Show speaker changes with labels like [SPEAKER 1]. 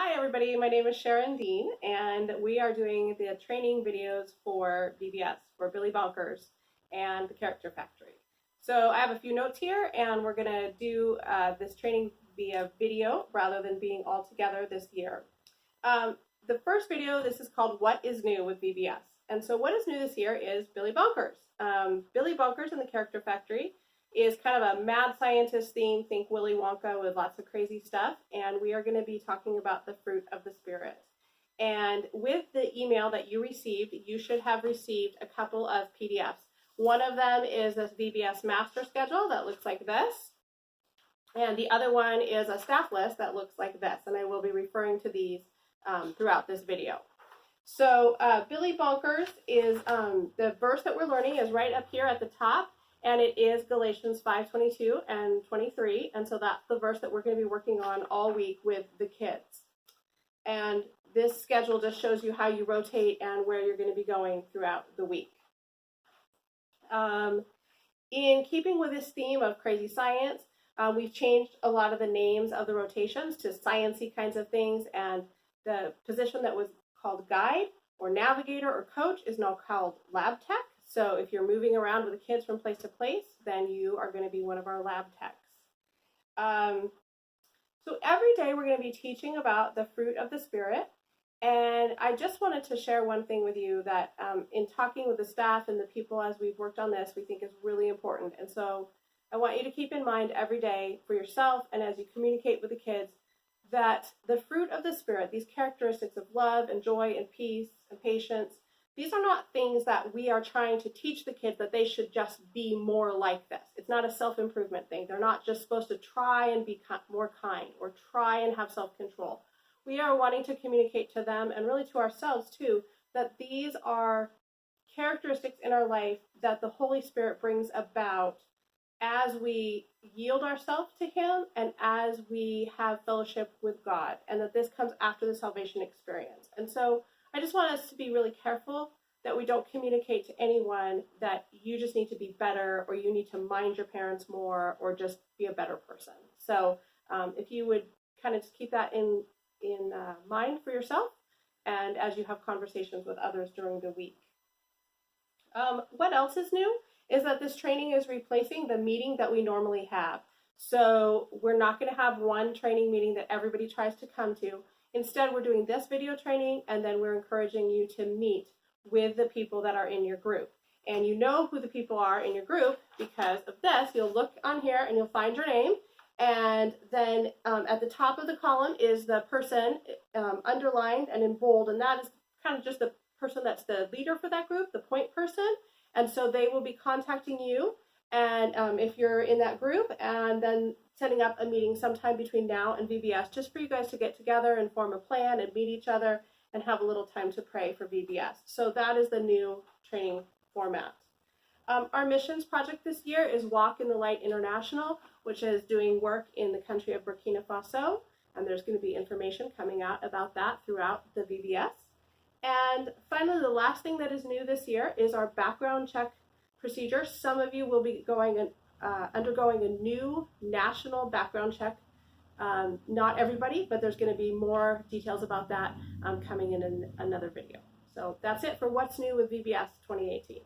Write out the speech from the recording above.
[SPEAKER 1] Hi everybody, my name is Sharon Dean and we are doing the training videos for VBS, for Billy Bonkers and the Character Factory. So I have a few notes here and we're going to do this training via video rather than being all together this year. The first video, this is called What is New with VBS. And so what is new this year is Billy Bonkers. Billy Bonkers and the Character Factory is kind of a mad scientist theme, think Willy Wonka with lots of crazy stuff, and we are going to be talking about the fruit of the Spirit. And with the email that you received, you should have received a couple of PDFs. One of them is a VBS master schedule that looks like this, and the other one is a staff list that looks like this, and I will be referring to these throughout this video. So Billy Bonkers is, the verse that we're learning is right up here at the top, and it is Galatians 5:22 and 23, and so that's the verse that we're going to be working on all week with the kids. And this schedule just shows you how you rotate and where you're going to be going throughout the week. In keeping with this theme of crazy science, we've changed a lot of the names of the rotations to science-y kinds of things, and the position that was called guide or navigator or coach is now called lab tech. So if you're moving around with the kids from place to place, then you are going to be one of our lab techs. So every day we're going to be teaching about the fruit of the Spirit. And I just wanted to share one thing with you that in talking with the staff and the people as we've worked on this, we think is really important. And so I want you to keep in mind every day for yourself and as you communicate with the kids that the fruit of the Spirit, these characteristics of love and joy and peace and patience, these are not things that we are trying to teach the kids that they should just be more like this. It's not a self-improvement thing. They're not just supposed to try and be more kind or try and have self-control. We are wanting to communicate to them and really to ourselves too that these are characteristics in our life that the Holy Spirit brings about as we yield ourselves to Him and as we have fellowship with God, and that this comes after the salvation experience. And so I just want us to be really careful that we don't communicate to anyone that you just need to be better or you need to mind your parents more or just be a better person. So if you would kind of just keep that in mind for yourself and as you have conversations with others during the week. What else is new is that this training is replacing the meeting that we normally have. So we're not going to have one training meeting that everybody tries to come to. Instead, we're doing this video training, and then we're encouraging you to meet with the people that are in your group. And you know who the people are in your group because of this. You'll look on here and you'll find your name. And then at the top of the column is the person underlined and in bold, and that is kind of just the person that's the leader for that group, the point person. And so they will be contacting you, and if you're in that group, and then setting up a meeting sometime between now and VBS, just for you guys to get together and form a plan and meet each other and have a little time to pray for VBS. So that is the new training format. Our missions project this year is Walk in the Light International, which is doing work in the country of Burkina Faso, and there's going to be information coming out about that throughout the VBS. And finally, the last thing that is new this year is our background check procedure. Some of you will be undergoing a new national background check. Not everybody, but there's going to be more details about that coming in another video. So that's it for what's new with VBS 2018.